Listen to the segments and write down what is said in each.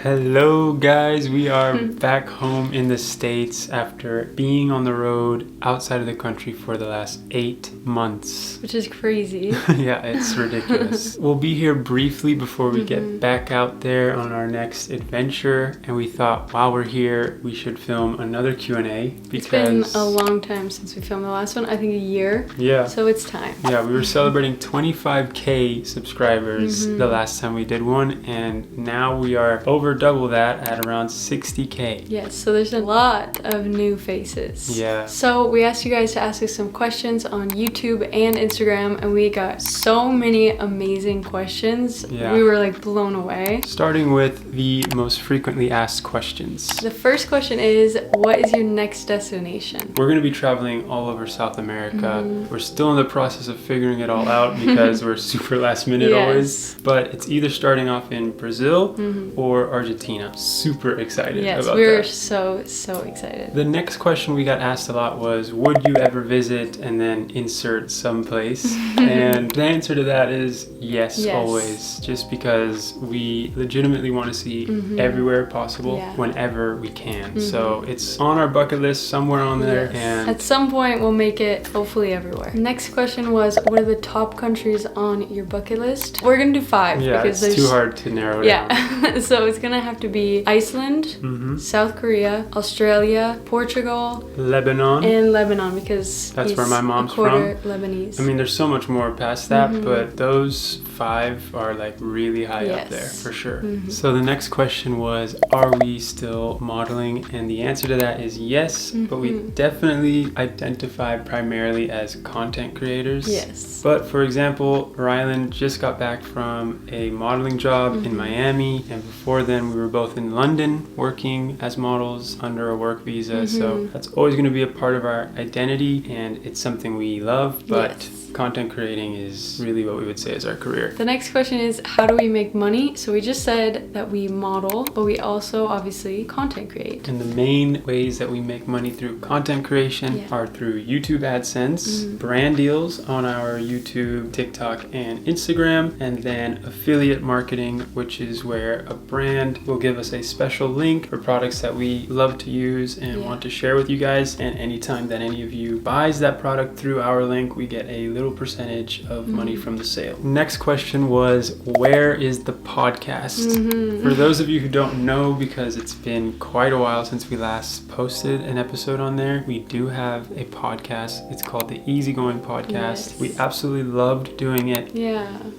Hello guys, we are back home in the States after being on the road outside of the country for the last 8 months. Which is crazy. Yeah, it's ridiculous. We'll be here briefly before we get back out there on our next adventure, and we thought while we're here we should film another Q&A because It's been a long time since we filmed the last one, I think a year. Yeah. So it's time. Yeah, we were celebrating 25K subscribers the last time we did one, and now we are over double that at around 60K. Yes, so there's a lot of new faces. Yeah. So we asked you guys to ask us some questions on YouTube and Instagram, and we got so many amazing questions. Yeah. We were like blown away. Starting with the most frequently asked questions. The first question is, what is your next destination? We're going to be traveling all over South America. We're still in the process of figuring it all out because we're super last minute always. But it's either starting off in Brazil or Argentina. Super excited about that. Yes, we're so excited. The next question we got asked a lot was, would you ever visit and then insert someplace? And the answer to that is yes, always. Just because we legitimately want to see everywhere possible whenever we can. So it's on our bucket list somewhere on there. And at some point we'll make it hopefully everywhere. Next question was, what are the top countries on your bucket list? We're gonna do 5 because it's too hard to narrow down. So it's gonna have to be Iceland, South Korea, Australia, Portugal, Lebanon because that's he's where my mom's a quarter from. Lebanese. I mean, there's so much more past that, but those 5 are like really high up there for sure. So the next question was, are we still modeling? And the answer to that is yes, but we definitely identify primarily as content creators. Yes. But for example, Rhylan just got back from a modeling job in Miami, and before then we were both in London working as models under a work visa. So that's always going to be a part of our identity, and it's something we love, but content creating is really what we would say is our career. The next question is, how do we make money? So we just said that we model, but we also obviously content create. And the main ways that we make money through content creation are through YouTube AdSense, brand deals on our YouTube, TikTok, and Instagram, and then affiliate marketing, which is where a brand will give us a special link for products that we love to use and want to share with you guys. And anytime that any of you buys that product through our link, we get a little percentage of money from the sale. Next question was, where is the podcast? For those of you who don't know, because it's been quite a while since we last posted an episode on there, we do have a podcast. It's called the Easygoing Podcast. We absolutely loved doing it.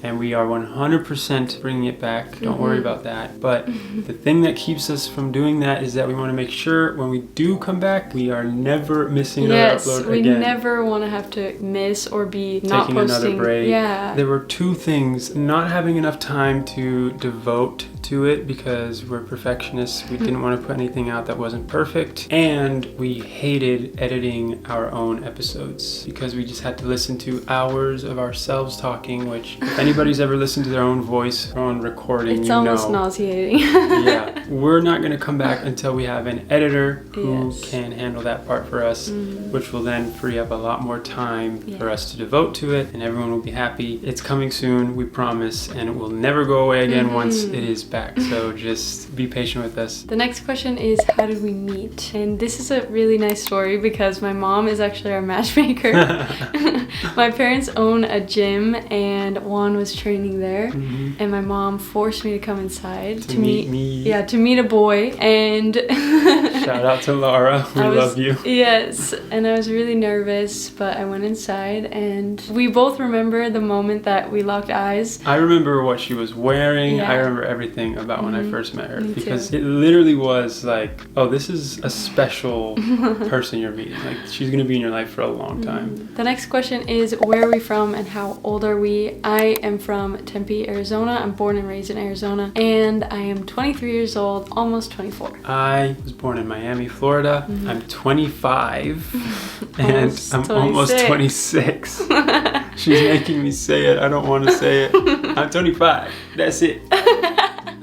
And we are 100% bringing it back. Don't worry about that. But the thing that keeps us from doing that is that we want to make sure when we do come back, we are never missing another upload again. We never want to have to miss or be not taking posting. Another break. Yeah. There were 2 things: not having enough time to devote to it because we're perfectionists. We didn't want to put anything out that wasn't perfect, and we hated editing our own episodes because we just had to listen to hours of ourselves talking, which if anybody's ever listened to their own voice on recording, it's almost nauseating. Yeah, we're not going to come back until we have an editor who can handle that part for us, which will then free up a lot more time for us to devote to it, and everyone will be happy. It's coming soon, we promise, and it will never go away again once it is back. So just be patient with us. The next question is, how did we meet? And this is a really nice story because my mom is actually our matchmaker. My parents own a gym, and Juan was training there, and my mom forced me to come inside to meet me. Yeah, to meet a boy. And shout out to Laura, we love you. Yes, and I was really nervous, but I went inside, and we both remember the moment that we locked eyes. I remember what she was wearing. I remember everything about when I first met her, Me because too. it literally was like, oh, this is a special person you're meeting. Like, she's gonna be in your life for a long time. The next question is, where are we from and how old are we? I am from Tempe, Arizona. I'm born and raised in Arizona, and I am 23 years old, almost 24. I was born in Miami, Florida. I'm 25 and I'm almost 26. She's making me say it. I don't want to say it. I'm 25. That's it.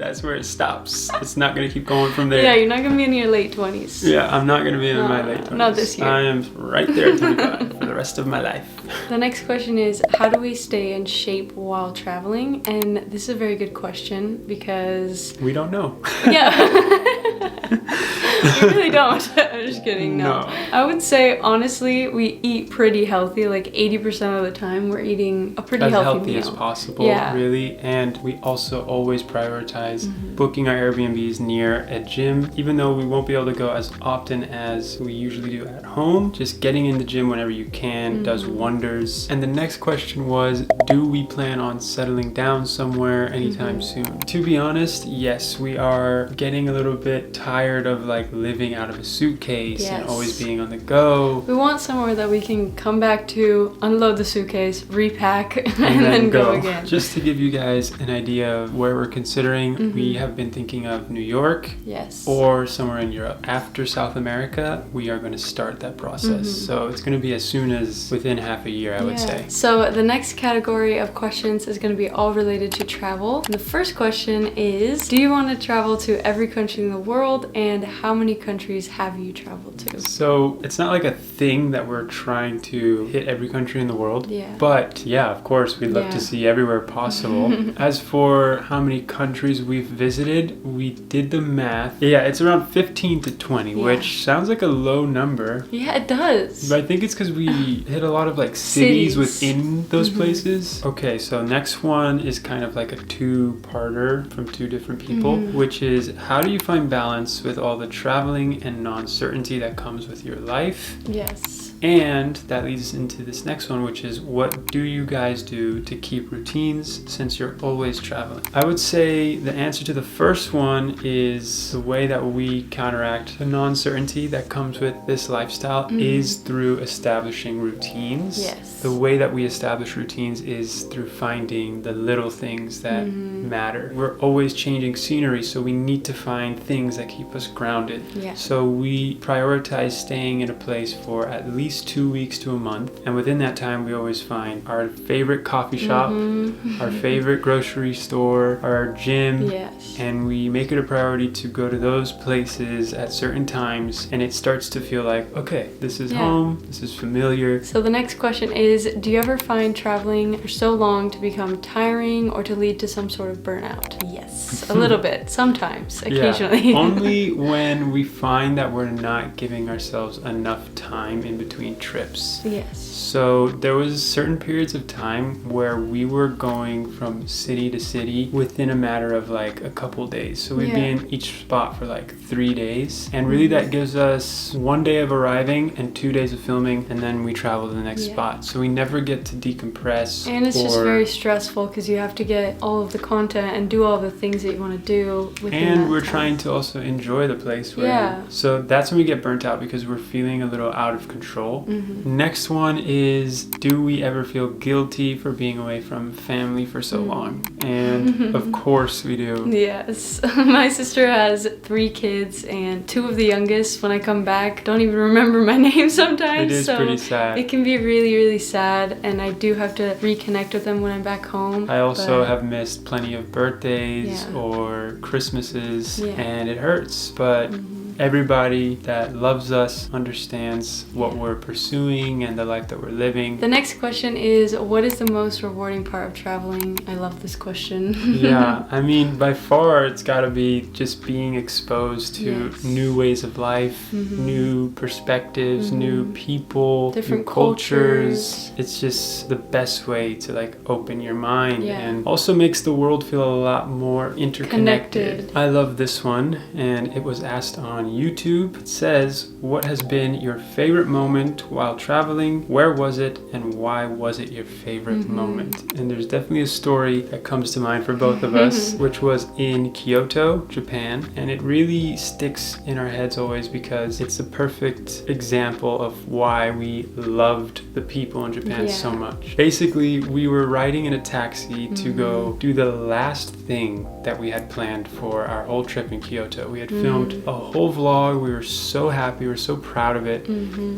That's where it stops. It's not gonna keep going from there. Yeah, you're not gonna be in your late 20s. Yeah, I'm not gonna be in my late 20s. Not this year. I am right there at 25 for the rest of my life. The next question is, how do we stay in shape while traveling? And this is a very good question because... We don't know. Yeah. You really don't. I'm just kidding. No. I would say, honestly, we eat pretty healthy. Like 80% of the time, we're eating a pretty healthy meal. As healthy as possible, really. And we also always prioritize booking our Airbnbs near a gym. Even though we won't be able to go as often as we usually do at home, just getting in the gym whenever you can does wonders. And the next question was, do we plan on settling down somewhere anytime soon? To be honest, yes, we are getting a little bit tired of like living out of a suitcase and always being on the go. We want somewhere that we can come back to, unload the suitcase, repack, and then go again. Just to give you guys an idea of where we're considering, we have been thinking of New York or somewhere in Europe. After South America, we are going to start that process. So it's going to be as soon as within half a year, I would say. So the next category of questions is going to be all related to travel. And the first question is, do you want to travel to every country in the world, and how many countries have you traveled to? So it's not like a thing that we're trying to hit every country in the world. But yeah, of course, we'd love to see everywhere possible. As for how many countries we've visited, we did the math. Yeah, it's around 15 to 20, which sounds like a low number. Yeah, it does. But I think it's because we hit a lot of like cities within those places. Okay, so next one is kind of like a two-parter from two different people, which is, how do you find balance with all the traveling and non-certainty that comes with your life? Yes. And that leads into this next one, which is, what do you guys do to keep routines since you're always traveling? I would say the answer to the first one is the way that we counteract the non-certainty that comes with this lifestyle is through establishing routines. Yes. The way that we establish routines is through finding the little things that matter. We're always changing scenery, so we need to find things that keep us grounded. So we prioritize staying in a place for at least 2 weeks to a month, and within that time we always find our favorite coffee shop, our favorite grocery store, our gym, and we make it a priority to go to those places at certain times, and it starts to feel like, okay, this is home, this is familiar. So the next question is, do you ever find traveling for so long to become tiring or to lead to some sort of burnout? Yes, a little bit, sometimes, occasionally. Only when we find that we're not giving ourselves enough time in between trips. So there was certain periods of time where we were going from city to city within a matter of like a couple days. So we'd be in each spot for like 3 days, and really that gives us 1 day of arriving and 2 days of filming, and then we travel to the next spot. So we never get to decompress. And it's just very stressful because you have to get all of the content and do all the things that you want to do within and we're trying to also enjoy the place we're in. So that's when we get burnt out, because we're feeling a little out of control. Next one is, do we ever feel guilty for being away from family for so long? And of course we do. Yes. My sister has 3 kids, and 2 of the youngest, when I come back, don't even remember my name sometimes. It is pretty sad. It can be really, really sad, and I do have to reconnect with them when I'm back home. I also have missed plenty of birthdays or Christmases, and it hurts, but everybody that loves us understands what we're pursuing and the life that we're living. The next question is, what is the most rewarding part of traveling? I love this question. I mean, by far it's got to be just being exposed to new ways of life, new perspectives, new people, different new cultures. It's just the best way to like open your mind and also makes the world feel a lot more interconnected. I love this one, and it was asked on YouTube. It says, what has been your favorite moment while traveling? Where was it, and why was it your favorite moment? And there's definitely a story that comes to mind for both of us, which was in Kyoto, Japan, and it really sticks in our heads always because it's a perfect example of why we loved the people in Japan so much. Basically, we were riding in a taxi to go do the last thing that we had planned for our whole trip in Kyoto. We had filmed a whole vlog. We were so happy. We were so proud of it.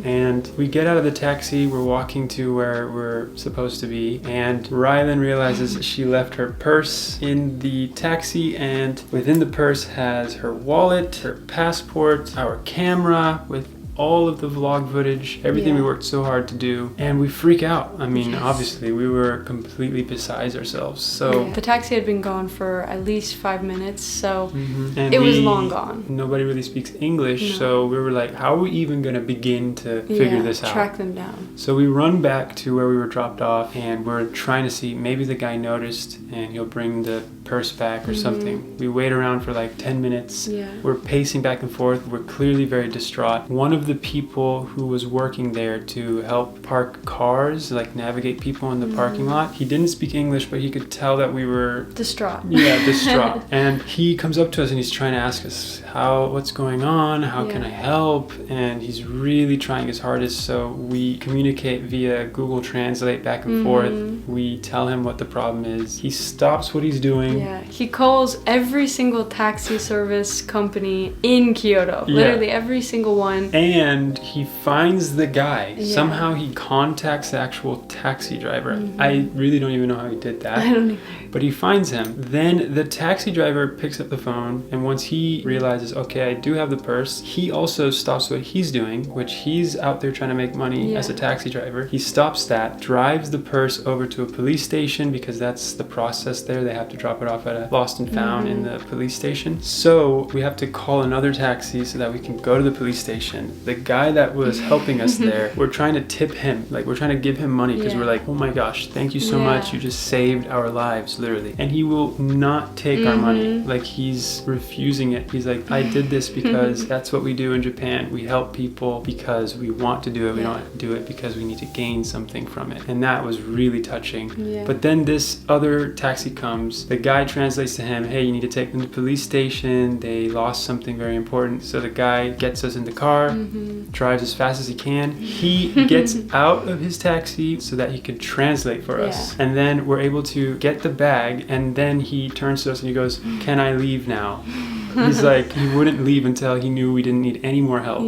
And we get out of the taxi. We're walking to where we're supposed to be. And Rhylan realizes she left her purse in the taxi. And within the purse has her wallet, her passport, our camera with all of the vlog footage, everything we worked so hard to do, and we freak out. I mean, obviously we were completely beside ourselves. So the taxi had been gone for at least 5 minutes, so it was long gone. Nobody really speaks English, so we were like, how are we even gonna begin to figure this out? Track them down. So we run back to where we were dropped off, and we're trying to see, maybe the guy noticed and he'll bring the purse back or something. We wait around for like 10 minutes. We're pacing back and forth. We're clearly very distraught. One of the people who was working there to help park cars, like navigate people in the parking lot, he didn't speak English, but he could tell that we were distraught. Yeah, distraught. And he comes up to us and he's trying to ask us what's going on, how can I help, and he's really trying his hardest. So we communicate via Google Translate back and forth. We tell him what the problem is. He stops what he's doing. He calls every single taxi service company in Kyoto, literally every single one, and he finds the guy. Somehow he contacts the actual taxi driver. I really don't even know how he did that. I don't either. But he finds him. Then the taxi driver picks up the phone, and once he realizes, okay, I do have the purse, he also stops what he's doing, which he's out there trying to make money as a taxi driver. He stops that, drives the purse over to a police station, because that's the process there. They have to drop it off at a lost and found in the police station. So we have to call another taxi so that we can go to the police station. The guy that was helping us there, we're trying to tip him, like we're trying to give him money, because we're like, oh my gosh, thank you so much, you just saved our lives, literally. And he will not take our money. Like, he's refusing it. He's like, I did this because that's what we do in Japan. We help people because we want to do it. We don't do it because we need to gain something from it. And that was really touching. But then this other taxi comes. The guy translates to him, hey, you need to take them to the police station. They lost something very important. So the guy gets us in the car, drives as fast as he can. He gets out of his taxi so that he could translate for us. And then we're able to get the bag, and then he turns to us and he goes, can I leave now? He's like, he wouldn't leave until he knew we didn't need any more help.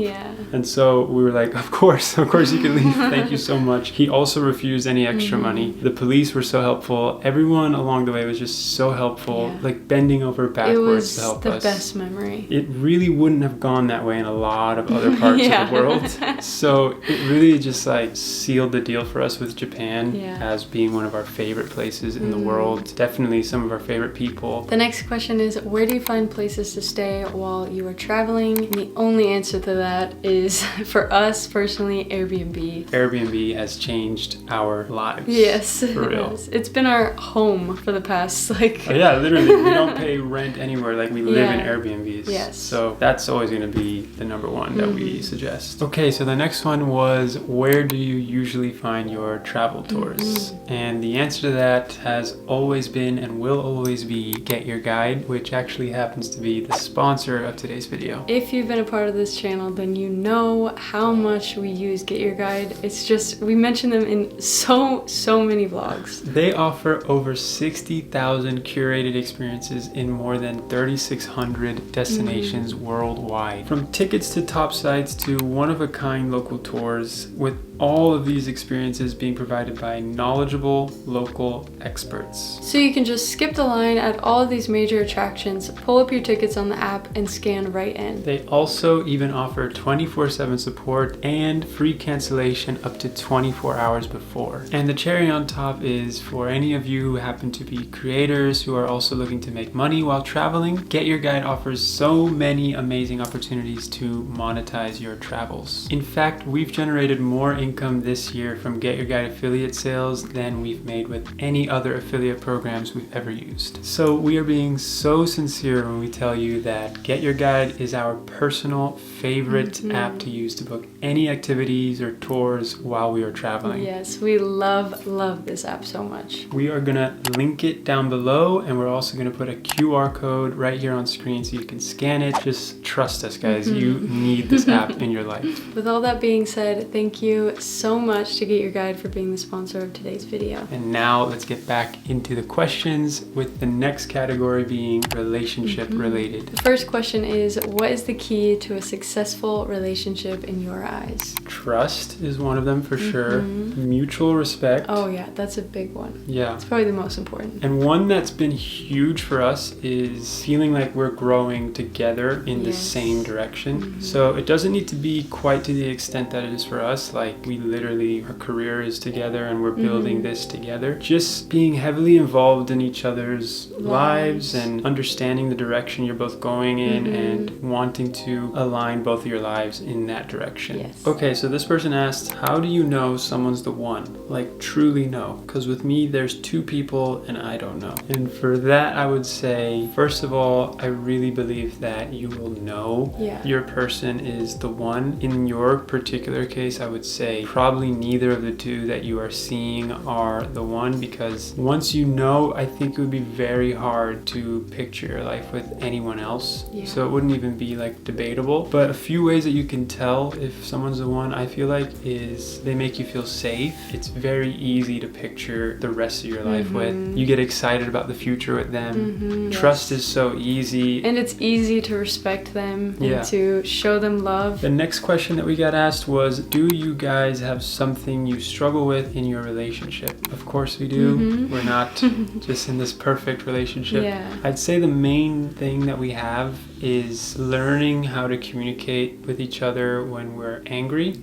And so we were like, of course you can leave. Thank you so much. He also refused any extra money. The police were so helpful. Everyone along the way was just so helpful, like bending over backwards to help us. It was the best memory. It really wouldn't have gone that way in a lot of other parts of the world. So it really just like sealed the deal for us with Japan as being one of our favorite places in the world. Definitely some of our favorite people. The next question is, where do you find places to stay while you are traveling? And the only answer to that is, for us personally, Airbnb. Airbnb has changed our lives. Yes, for real. It's been our home for the past literally, we don't pay rent anywhere. Like, we live in Airbnbs. So that's always going to be the number one that we suggest. Okay, so the next one was, where do you usually find your travel tours? And the answer to that has always been and will always be GetYourGuide, which actually happens to be the sponsor of today's video. If you've been a part of this channel, then you know how much we use GetYourGuide. It's just, we mention them in so many vlogs. They offer over 60,000 curated experiences in more than 3,600 destinations worldwide. From tickets to top sites to one-of-a-kind local tours, with all of these experiences being provided by knowledgeable local experts. So you can just skip the line at all of these major attractions, pull up your tickets on the app, and scan right in. They also even offer 24/7 support and free cancellation up to 24 hours before. And the cherry on top is, for any of you who happen to be creators who are also looking to make money while traveling, GetYourGuide offers so many amazing opportunities to monetize your travels. In fact, we've generated more income this year from GetYourGuide affiliate sales than we've made with any other affiliate programs we've ever used. So we are being so sincere when we tell you that GetYourGuide is our personal favorite app to use to book any activities or tours while we are traveling. Yes, we love this app so much. We are gonna link it down below, and we're also gonna put a QR code right here on screen so you can scan it. Just trust us, guys. You need this app in your life. With all that being said, thank you so much to Get Your Guide for being the sponsor of today's video. And now let's get back into the questions, with the next category being relationship related. The first question is, what is the key to a successful relationship in your eyes? Trust is one of them for sure. Mutual respect. Oh yeah, that's a big one. Yeah. It's probably the most important. And one that's been huge for us is feeling like we're growing together in the same direction. So it doesn't need to be quite to the extent that it is for us. Like we literally, our career is together and we're building this together. Just being heavily involved in each other's lives and understanding the direction you're both going in and wanting to align both of your lives in that direction. Yes. Okay, so this person asked, how do you know someone's the one? Like truly know? Because with me, there's two people and I don't know. And for that, I would say, first of all, I really believe that you will know your person is the one. In your particular case, I would say probably neither of the two that you are seeing are the one, because once you know, I think it would be very hard to picture your life with anyone else. So it wouldn't even be like debatable. But a few ways that you can tell if someone's the one, I feel like, is they make you feel safe. It's very easy to picture the rest of your life with. You get excited about the future with them. Trust is so easy. And it's easy to respect them and to show them love. The next question that we got asked was, do you guys have something you struggle with in your relationship? Of course we do. We're not just in this perfect relationship. I'd say the main thing that we have is learning how to communicate with each other when we're angry.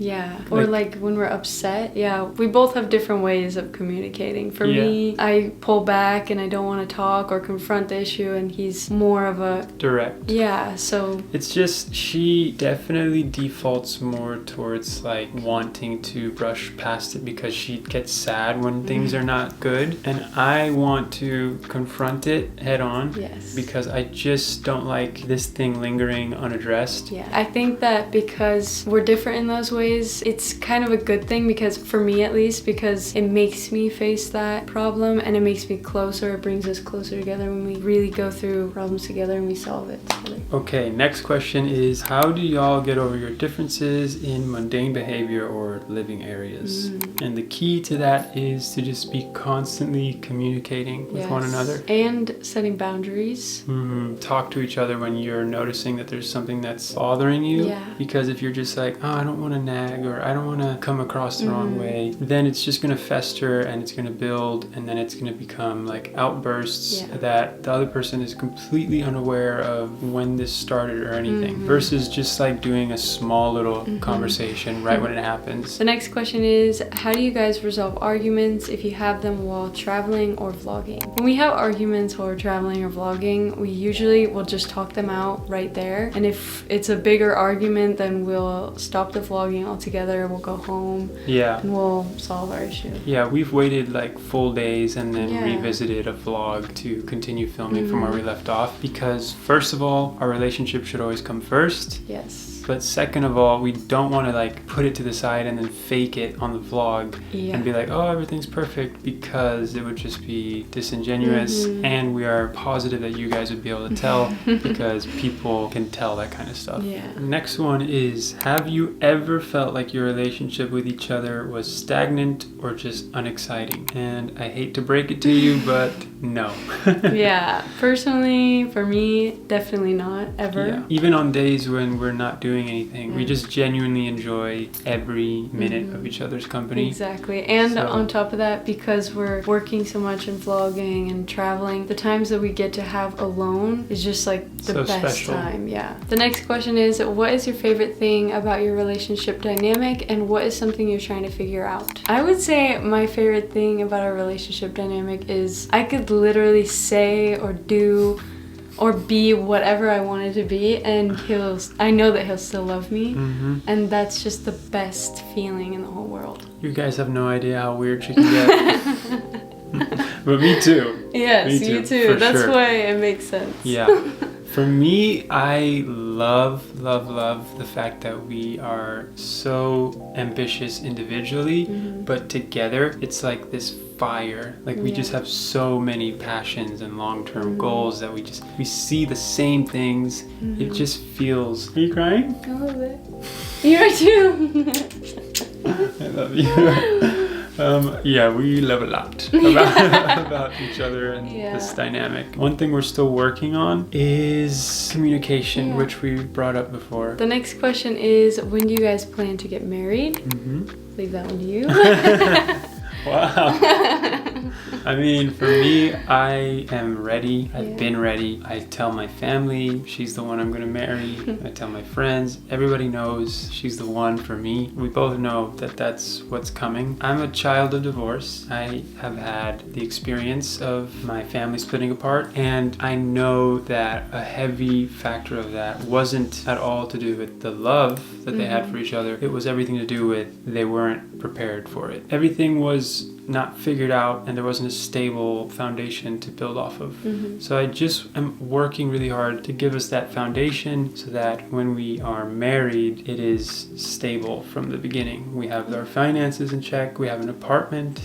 Or like when we're upset. We both have different ways of communicating. For me, I pull back and I don't want to talk or confront the issue, and he's more of a direct. So it's just, she definitely defaults more towards like wanting to brush past it because she gets sad when things are not good, and I want to confront it head on because I just don't like this thing lingering unaddressed. I think that because we're different in those ways, it's kind of a good thing, because for me at least, because it makes me face that problem and it makes me closer. It brings us closer together when we really go through problems together and we solve it together. Okay, next question is, how do y'all get over your differences in mundane behavior or living areas? And the key to that is to just be constantly communicating with one another. And setting boundaries. Talk to each other when you're noticing that there's something that's bothering you. Because if you're just like, oh, I don't want to nag, or I don't want to come across the wrong way, then it's just going to fester and it's going to build, and then it's going to become like outbursts that the other person is completely unaware of when this started or anything, versus just like doing a small little conversation right when it happens. The next question is, how do you guys resolve arguments if you have them while traveling or vlogging? When we have arguments while we're traveling or vlogging, we usually will just talk them out right there. And if it's a bigger argument, then we'll stop the vlogging altogether, we'll go home, and we'll solve our issue. We've waited like full days and then revisited a vlog to continue filming from where we left off, because first of all, our relationship should always come first. But second of all, we don't want to like put it to the side and then fake it on the vlog and be like, oh, everything's perfect, because it would just be disingenuous. And we are positive that you guys would be able to tell because people can tell that kind of stuff. Next one is, have you ever felt like your relationship with each other was stagnant or just unexciting? And I hate to break it to you, but no. Personally, for me, definitely not, ever. Even on days when we're not doing anything, we just genuinely enjoy every minute of each other's company. And on top of that, because we're working so much and vlogging and traveling, the times that we get to have alone is just like the best special time. The next question is, what is your favorite thing about your relationship dynamic, and what is something you're trying to figure out? I would say my favorite thing about our relationship dynamic is I could literally say or do or be whatever I wanted to be, and I know that he'll still love me, and that's just the best feeling in the whole world. You guys have no idea how weird she can get. But me too. Yes, me too. That's why it makes sense. For me, I love the fact that we are so ambitious individually, but together it's like this fire. Like we just have so many passions and long-term goals that we see the same things. It just feels... Are you crying? A little bit. You are too. I love you. Yeah, we love a lot about each other and this dynamic. One thing we're still working on is communication, which we brought up before. The next question is, when do you guys plan to get married? Leave that one to you. Wow. I mean, for me, I am ready. I've been ready. I tell my family she's the one I'm going to marry. I tell my friends. Everybody knows she's the one for me. We both know that that's what's coming. I'm a child of divorce. I have had the experience of my family splitting apart, and I know that a heavy factor of that wasn't at all to do with the love that they had for each other. It was everything to do with they weren't prepared for it. Everything was not figured out, and there wasn't a stable foundation to build off of. So I just am working really hard to give us that foundation so that when we are married, it is stable from the beginning. We have our finances in check, we have an apartment,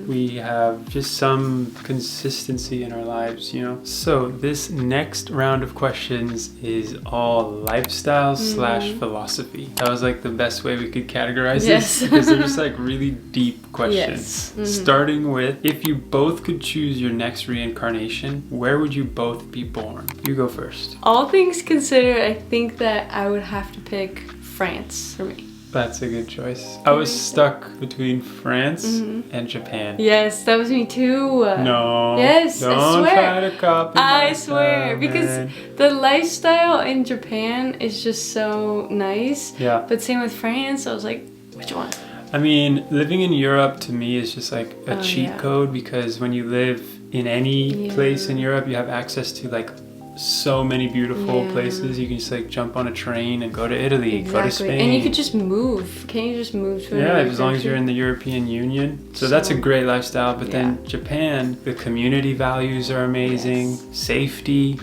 we have just some consistency in our lives, you know. So this next round of questions is all lifestyle slash philosophy. That was like the best way we could categorize this, because they're just like really deep questions. Starting with, if you both could choose your next reincarnation, where would you both be born? You go first. All things considered, I think that I would have to pick France for me. That's a good choice. I was stuck between France and Japan. Yes, that was me too. No. Yes, don't I swear. Try to copy I my swear, style, because man. the lifestyle in Japan is just so nice. Yeah. But same with France, I was like, which one? I mean, living in Europe to me is just like a cheat code, because when you live in any place in Europe, you have access to like so many beautiful places. You can just like jump on a train and go to Italy, go to Spain. And you could just move. Can't you just move to another as long as you're in the European Union. So that's a great lifestyle. But then Japan, the community values are amazing. Safety.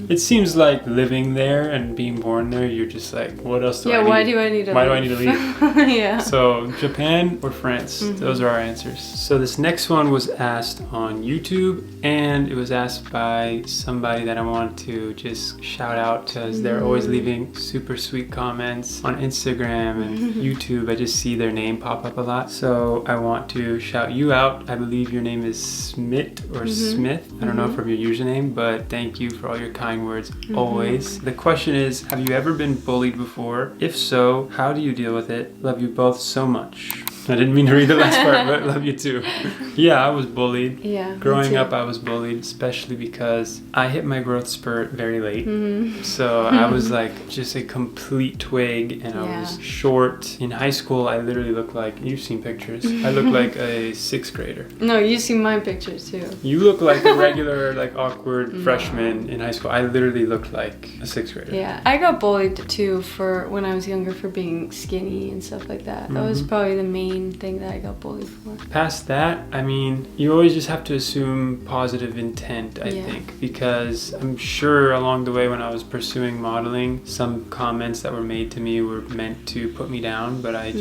It seems like living there and being born there, you're just like, what else do I need? why do I need to leave? Why do I need to leave? So Japan or France, those are our answers. So this next one was asked on YouTube, and it was asked by somebody that I wanted to just shout out, because they're always leaving super sweet comments on Instagram and YouTube. I just see their name pop up a lot, so I want to shout you out. I believe your name is Smith or Smith. I don't know from your username, but thank you for all your kind words always. The question is, have you ever been bullied before? If so, how do you deal with it? Love you both so much. I didn't mean to read the last part, but love you too. Yeah, I was bullied. Yeah. Growing up, I was bullied, especially because I hit my growth spurt very late. So I was like just a complete twig, and I was short. In high school, I literally looked like, you've seen pictures, I looked like a 6th grader. No, you've seen my pictures too. You look like a regular, like awkward freshman in high school. I literally looked like a 6th grader. Yeah, I got bullied too for when I was younger for being skinny and stuff like that. That was probably the main thing that I got bullied for. Past that, I mean, you always just have to assume positive intent, I think, because I'm sure along the way when I was pursuing modeling, some comments that were made to me were meant to put me down, but I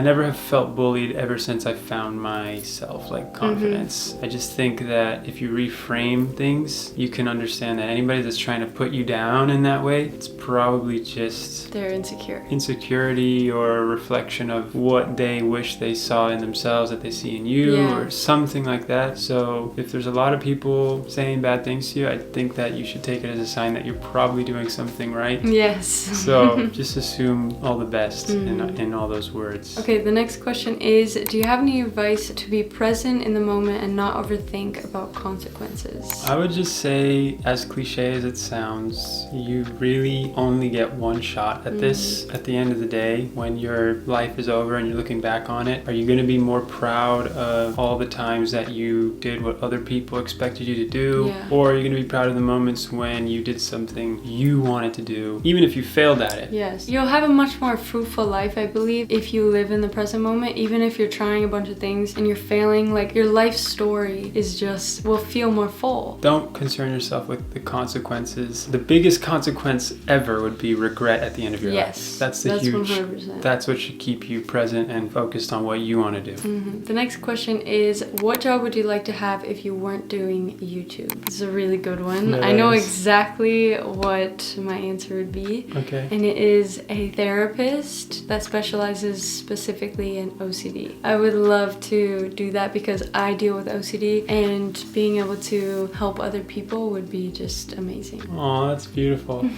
never have felt bullied ever since I found myself, like confidence. I just think that if you reframe things, you can understand that anybody that's trying to put you down in that way, it's probably just they're insecure. Insecurity or a reflection of what they wish they saw in themselves that they see in you or something like that. So if there's a lot of people saying bad things to you, I think that you should take it as a sign that you're probably doing something right. Yes. So just assume all the best in all those words. Okay, the next question is, do you have any advice to be present in the moment and not overthink about consequences? I would just say, as cliche as it sounds, you really only get one shot at this. At the end of the day, when your life is over and you're looking back on it, are you going to be more proud of all the times that you did what other people expected you to do? Or are you going to be proud of the moments when you did something you wanted to do, even if you failed at it? Yes. You'll have a much more fruitful life, I believe, if you live in the present moment. Even if you're trying a bunch of things and you're failing, like your life story is just, will feel more full. Don't concern yourself with the consequences. The biggest consequence ever would be regret at the end of your life. That's 100%. That's what should keep you present and focused focused on what you want to do. The next question is, what job would you like to have if you weren't doing YouTube? This is a really good one. Yes. I know exactly what my answer would be. Okay. And it is a therapist that specializes specifically in OCD. I would love to do that because I deal with OCD, and being able to help other people would be just amazing. Oh, that's beautiful.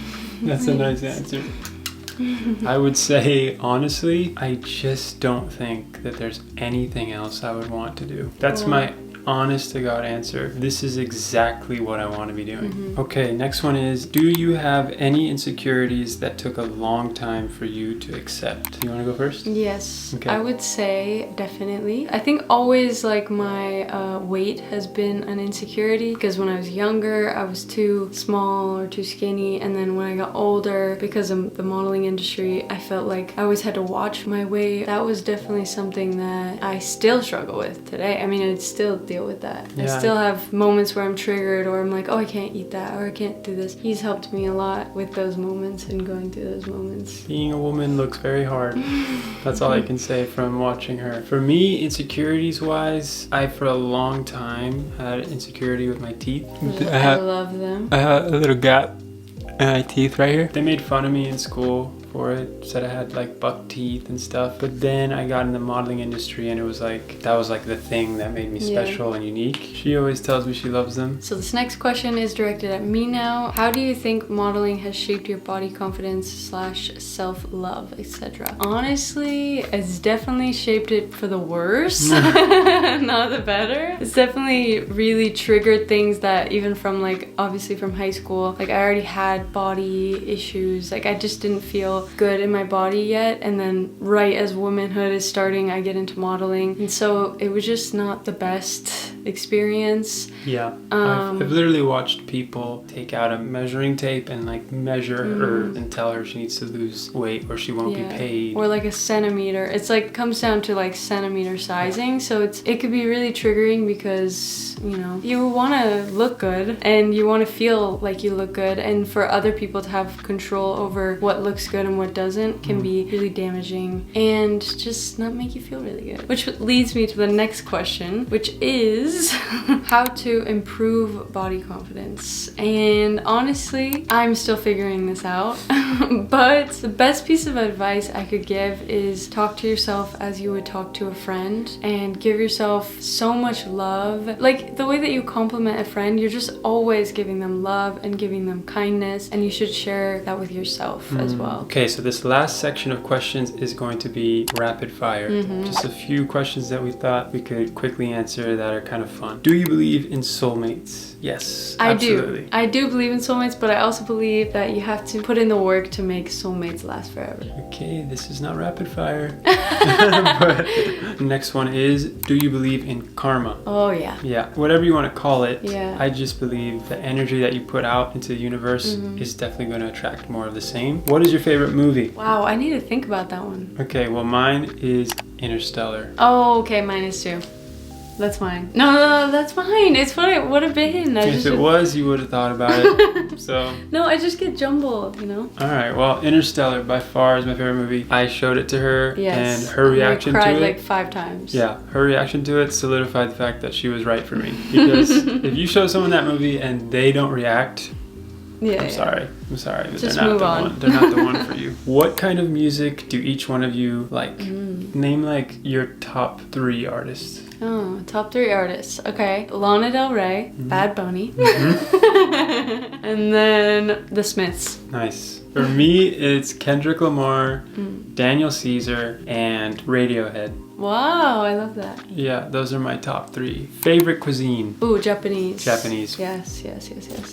That's a nice answer. I would say, honestly, I just don't think that there's anything else I would want to do. That's my honest to God answer. This is exactly what I want to be doing. Okay, next one is, do you have any insecurities that took a long time for you to accept? You want to go first? Yes. Okay. I would say definitely. I think always like my weight has been an insecurity, because when I was younger I was too small or too skinny, and then when I got older, because of the modeling industry, I felt like I always had to watch my weight. That was definitely something that I still struggle with today. I mean, I still deal with that. Yeah. I still have moments where I'm triggered, or I'm like, oh, I can't eat that, or I can't do this. He's helped me a lot with those moments and going through those moments. Being a woman looks very hard. That's all I can say from watching her. For me, insecurities wise, I for a long time had insecurity with my teeth. I love them. I had a little gap in my teeth right here. They made fun of me in school for it, said I had like buck teeth and stuff, but then I got in the modeling industry and it was like, that was like the thing that made me special and unique. She always tells me she loves them. So this next question is directed at me now. How do you think modeling has shaped your body confidence / self-love, etc.? Honestly, it's definitely shaped it for the worse, not the better. It's definitely really triggered things that even from like, obviously from high school, like I already had body issues. Like I just didn't feel good in my body yet, and then right as womanhood is starting, I get into modeling, and so it was just not the best experience. Yeah, I've literally watched people take out a measuring tape and like measure her and tell her she needs to lose weight or she won't be paid. Or like a centimeter. It's like comes down to like centimeter sizing, so it could be really triggering because, you know, you want to look good and you want to feel like you look good, and for other people to have control over what looks good and what doesn't can be really damaging and just not make you feel really good. Which leads me to the next question, which is how to improve body confidence. And honestly, I'm still figuring this out. But the best piece of advice I could give is talk to yourself as you would talk to a friend, and give yourself so much love. Like the way that you compliment a friend, you're just always giving them love and giving them kindness, and you should share that with yourself as well. Okay, so this last section of questions is going to be rapid fire. Just a few questions that we thought we could quickly answer that are kind of fun. Do you believe in soulmates? Yes, absolutely. I do believe in soulmates, but I also believe that you have to put in the work to make soulmates last forever. Okay, this is not rapid fire. But next one is, do you believe in karma? Oh yeah. Yeah, whatever you want to call it. Yeah. I just believe the energy that you put out into the universe is definitely going to attract more of the same. What is your favorite movie? Wow, I need to think about that one. Okay, well mine is Interstellar. Oh, okay, mine is too. That's mine. No, that's mine. It's what it would have been. If it was, you would have thought about it. So. No, I just get jumbled, you know? Alright, well, Interstellar by far is my favorite movie. I showed it to her, and her reaction to it. I cried like 5 times. Yeah, her reaction to it solidified the fact that she was right for me. Because if you show someone that movie and they don't react, I'm sorry, but just they're not move the on. one. They're not the one for you. What kind of music do each one of you like? Name like your top 3 artists. Oh, top 3 artists. Okay, Lana Del Rey, Bad Bunny, and then The Smiths. Nice. For me, it's Kendrick Lamar, Daniel Caesar, and Radiohead. Wow, I love that. Yeah, those are my top 3. Favorite cuisine? Ooh, Japanese. Japanese. Yes.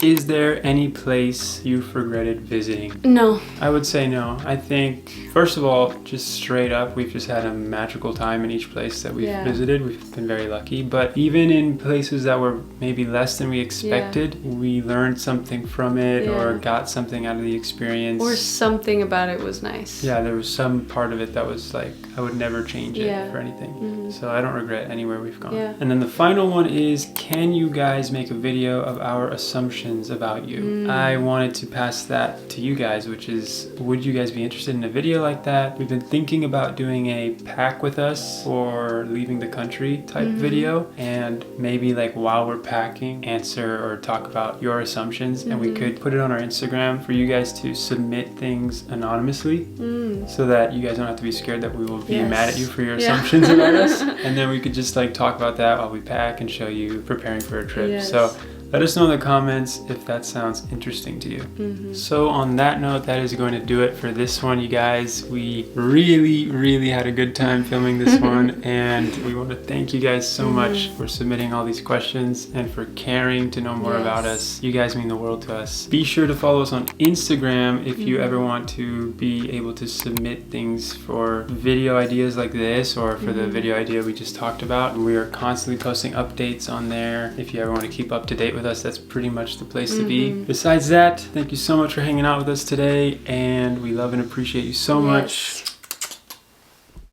Is there any place you've regretted visiting? No. I would say no. I think, first of all, just straight up, we've just had a magical time in each place that we've visited. We've been very lucky. But even in places that were maybe less than we expected, we learned something from it or got something out of the experience. Or something about it was nice. Yeah, there was some part of it that was like, I would never change it for anything. So I don't regret anywhere we've gone. And then the final one is, can you guys make a video of our assumptions about you? I wanted to pass that to you guys, which is, would you guys be interested in a video like that? We've been thinking about doing a pack with us or leaving the country type video, and maybe like while we're packing, answer or talk about your assumptions, and we could put it on our Instagram for you guys to submit things anonymously so that you guys don't have to be scared that we will be mad at you for your assumptions about us. And then we could just like talk about that while we pack and show you preparing for a trip. So let us know in the comments if that sounds interesting to you. So on that note, that is going to do it for this one, you guys. We really had a good time filming this one, and we want to thank you guys so much for submitting all these questions and for caring to know more about us. You guys mean the world to us. Be sure to follow us on Instagram if you ever want to be able to submit things for video ideas like this, or for the video idea we just talked about. And we are constantly posting updates on there. If you ever want to keep up to date with us, that's pretty much the place to be. Besides that, thank you so much for hanging out with us today, and we love and appreciate you so much.